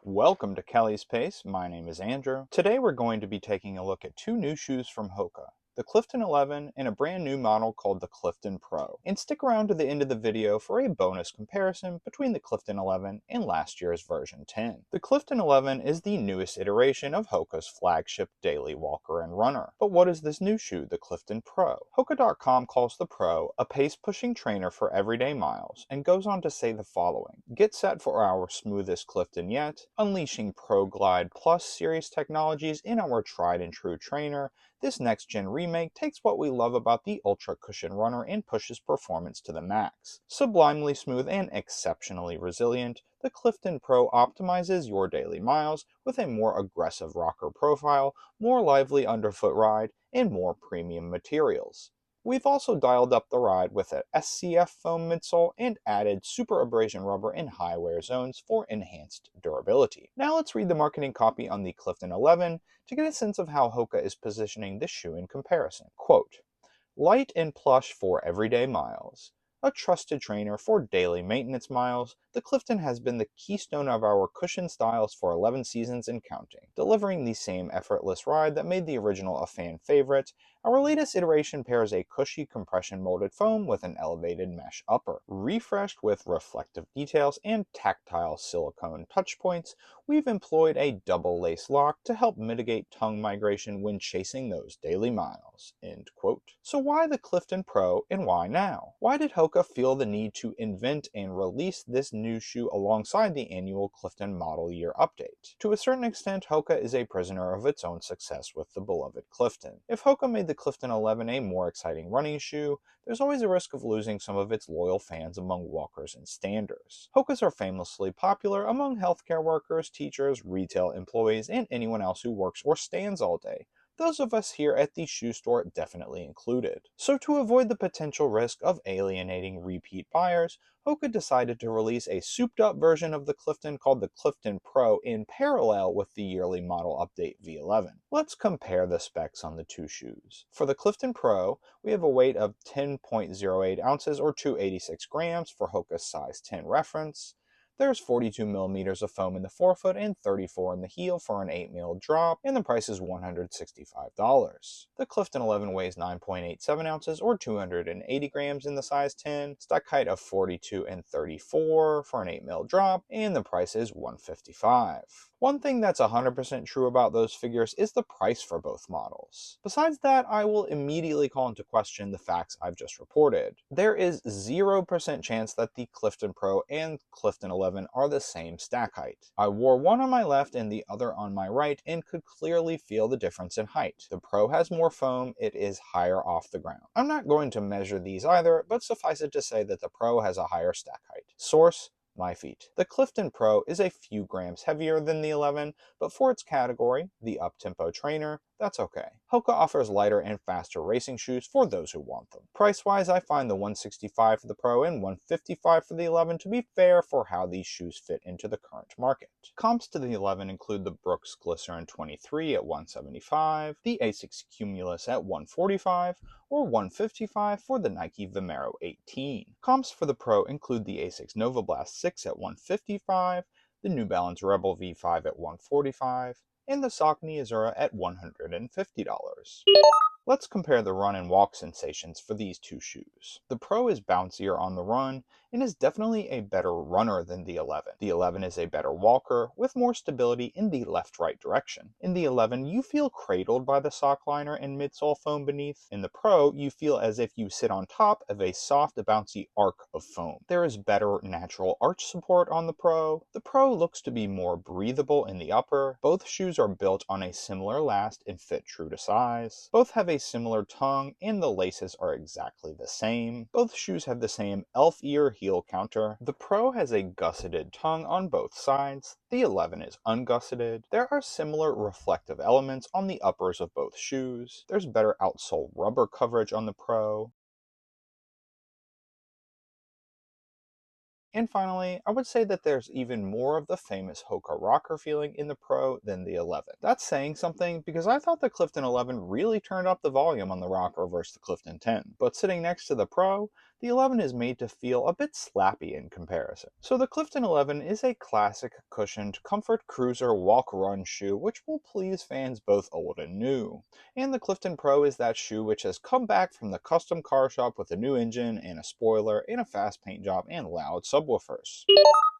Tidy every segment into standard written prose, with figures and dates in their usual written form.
Welcome to Kelley's Pace. My name is Andrew. Today we're going to be taking a look at two new shoes from Hoka, the Clifton 11 and a brand new model called the Clifton Pro. And stick around to the end of the video for a bonus comparison between the Clifton 11 and last year's version 10. The Clifton 11 is the newest iteration of Hoka's flagship daily walker and runner. But what is this new shoe, the Clifton Pro? Hoka.com calls the Pro a pace-pushing trainer for everyday miles and goes on to say the following: "Get set for our smoothest Clifton yet, unleashing Pro Glide Plus series technologies in our tried and true trainer. This next-gen remake takes what we love about the Ultra Cushion runner and pushes performance to the max. Sublimely smooth and exceptionally resilient, the Clifton Pro optimizes your daily miles with a more aggressive rocker profile, more lively underfoot ride, and more premium materials. We've also dialed up the ride with an SCF foam midsole and added super abrasion rubber in high wear zones for enhanced durability." Now let's read the marketing copy on the Clifton 11 to get a sense of how Hoka is positioning this shoe in comparison. Quote, "Light and plush for everyday miles. A trusted trainer for daily maintenance miles, the Clifton has been the keystone of our cushion styles for 11 seasons and counting. Delivering the same effortless ride that made the original a fan favorite, our latest iteration pairs a cushy compression molded foam with an elevated mesh upper. Refreshed with reflective details and tactile silicone touch points, we've employed a double lace lock to help mitigate tongue migration when chasing those daily miles." End quote. So why the Clifton Pro and why now? Why did Hoka feel the need to invent and release this new shoe alongside the annual Clifton model year update? To a certain extent, Hoka is a prisoner of its own success with the beloved Clifton. If Hoka made the Clifton 11 a more exciting running shoe, there's always a risk of losing some of its loyal fans among walkers and standers. Hokas are famously popular among healthcare workers, teachers, retail employees, and anyone else who works or stands all day. Those of us here at the shoe store definitely included. So to avoid the potential risk of alienating repeat buyers, Hoka decided to release a souped-up version of the Clifton called the Clifton Pro in parallel with the yearly model update V11. Let's compare the specs on the two shoes. For the Clifton Pro, we have a weight of 10.08 ounces or 286 grams for Hoka's size 10 reference. There's 42 millimeters of foam in the forefoot and 34 in the heel for an 8 mil drop, and the price is $165. The Clifton 11 weighs 9.87 ounces or 280 grams in the size 10, stack height of 42 and 34 for an 8 mil drop, and the price is $155. One thing that's 100% true about those figures is the price for both models. Besides that, I will immediately call into question the facts I've just reported. There is 0% chance that the Clifton Pro and Clifton 11 are the same stack height. I wore one on my left and the other on my right and could clearly feel the difference in height. The Pro has more foam, it is higher off the ground. I'm not going to measure these either, but suffice it to say that the Pro has a higher stack height. Source: my feet. The Clifton Pro is a few grams heavier than the 11, but for its category, the up-tempo trainer, that's okay. Hoka offers lighter and faster racing shoes for those who want them. Price-wise, I find the $165 for the Pro and $155 for the 11 to be fair for how these shoes fit into the current market. Comps to the 11 include the Brooks Glycerin 23 at $175, the Asics Cumulus at $145, or $155 for the Nike Vomero 18. Comps for the Pro include the Asics Nova Blast 6 at $155, the New Balance Rebel V5 at $145, and the Saucony Azura at $150. Let's compare the run and walk sensations for these two shoes. The Pro is bouncier on the run and is definitely a better runner than the 11. The 11 is a better walker with more stability in the left-right direction. In the 11, you feel cradled by the sock liner and midsole foam beneath. In the Pro, you feel as if you sit on top of a soft, bouncy arc of foam. There is better natural arch support on the Pro. The Pro looks to be more breathable in the upper. Both shoes are built on a similar last and fit true to size. Both have a similar tongue and the laces are exactly the same. Both shoes have the same elf ear heel counter. The Pro has a gusseted tongue on both sides. The 11 is ungusseted. There are similar reflective elements on the uppers of both shoes. There's better outsole rubber coverage on the Pro. And finally, I would say that there's even more of the famous Hoka rocker feeling in the Pro than the 11. That's saying something because I thought the Clifton 11 really turned up the volume on the rocker versus the Clifton 10. But sitting next to the Pro, the 11 is made to feel a bit slappy in comparison. So the Clifton 11 is a classic cushioned comfort cruiser walk-run shoe which will please fans both old and new. And the Clifton Pro is that shoe which has come back from the custom car shop with a new engine and a spoiler and a fast paint job and loud subwoofers.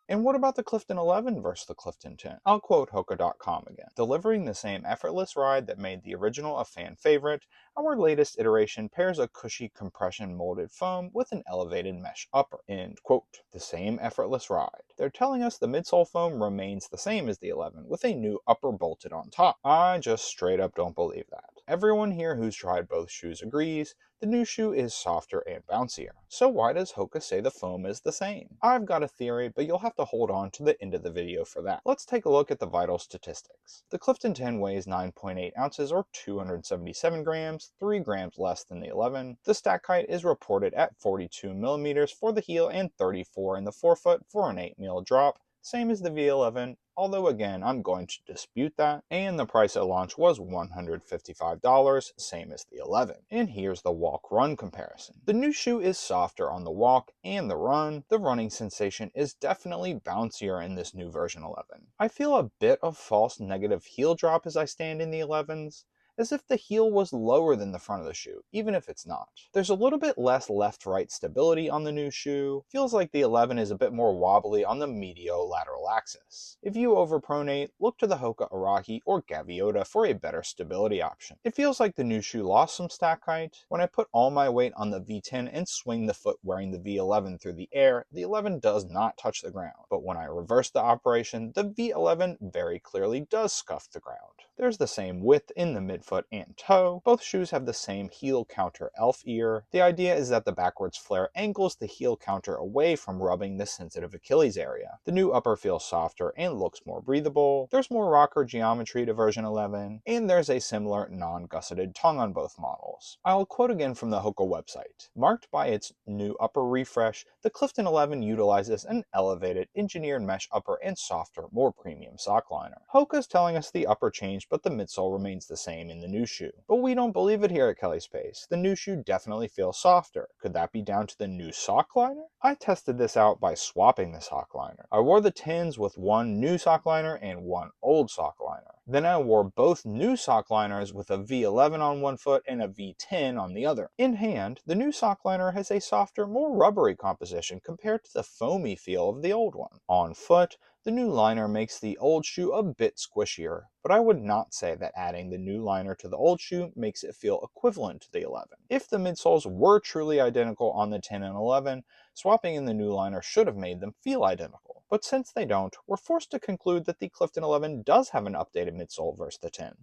And what about the Clifton 11 versus the Clifton 10? I'll quote Hoka.com again. Delivering the same effortless ride that made the original a fan favorite, our latest iteration pairs a cushy compression molded foam with an elevated mesh upper. End quote. The same effortless ride. They're telling us the midsole foam remains the same as the 11 with a new upper bolted on top. I just straight up don't believe that. Everyone here who's tried both shoes agrees the new shoe is softer and bouncier. So why does Hoka say the foam is the same? I've got a theory, but you'll have to hold on to the end of the video for that. Let's take a look at the vital statistics. The Clifton 10 weighs 9.8 ounces or 277 grams, 3 grams less than the 11. The stack height is reported at 42 millimeters for the heel and 34 in the forefoot for an 8mm drop, same as the V11, although again I'm going to dispute that, and the price at launch was $155, same as the 11. And here's the walk-run comparison. The new shoe is softer on the walk and the run. The running sensation is definitely bouncier in this new version 11. I feel a bit of false negative heel drop as I stand in the 11s, as if the heel was lower than the front of the shoe, even if it's not. There's a little bit less left-right stability on the new shoe. Feels like the 11 is a bit more wobbly on the mediolateral axis. If you overpronate, look to the Hoka Arahi or Gaviota for a better stability option. It feels like the new shoe lost some stack height. When I put all my weight on the V10 and swing the foot wearing the V11 through the air, the 11 does not touch the ground. But when I reverse the operation, the V11 very clearly does scuff the ground. There's the same width in the midfoot and toe. Both shoes have the same heel counter elf ear. The idea is that the backwards flare angles the heel counter away from rubbing the sensitive Achilles area. The new upper feels softer and looks more breathable. There's more rocker geometry to version 11, and there's a similar non-gusseted tongue on both models. I'll quote again from the Hoka website. Marked by its new upper refresh, the Clifton 11 utilizes an elevated engineered mesh upper and softer, more premium sock liner. Hoka's telling us the upper changed, but the midsole remains the same in the new shoe. But we don't believe it here at Kelley Space. The new shoe definitely feels softer. Could that be down to the new sock liner? I tested this out by swapping the sock liner. I wore the 10s with one new sock liner and one old sock liner. Then I wore both new sock liners with a V11 on one foot and a V10 on the other. In hand, the new sock liner has a softer, more rubbery composition compared to the foamy feel of the old one. On foot, the new liner makes the old shoe a bit squishier, but I would not say that adding the new liner to the old shoe makes it feel equivalent to the 11. If the midsoles were truly identical on the 10 and 11, swapping in the new liner should have made them feel identical. But since they don't, we're forced to conclude that the Clifton 11 does have an updated midsole versus the 10.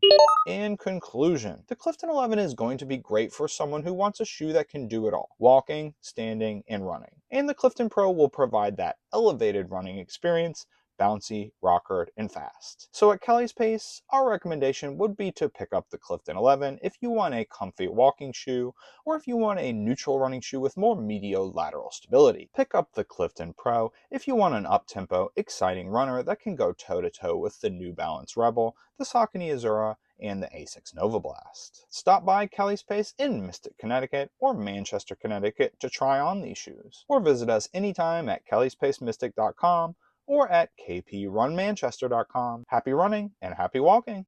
In conclusion, the Clifton 11 is going to be great for someone who wants a shoe that can do it all: walking, standing, and running. And the Clifton Pro will provide that elevated running experience, bouncy, rockered, and fast. So at Kelley's Pace, our recommendation would be to pick up the Clifton 11 if you want a comfy walking shoe, or if you want a neutral running shoe with more mediolateral stability. Pick up the Clifton Pro if you want an up-tempo, exciting runner that can go toe-to-toe with the New Balance Rebel, the Saucony Azura, and the Asics Nova Blast. Stop by Kelley's Pace in Mystic, Connecticut or Manchester, Connecticut to try on these shoes, or visit us anytime at kelleysPaceMystic.com or at kprunmanchester.com. Happy running and happy walking!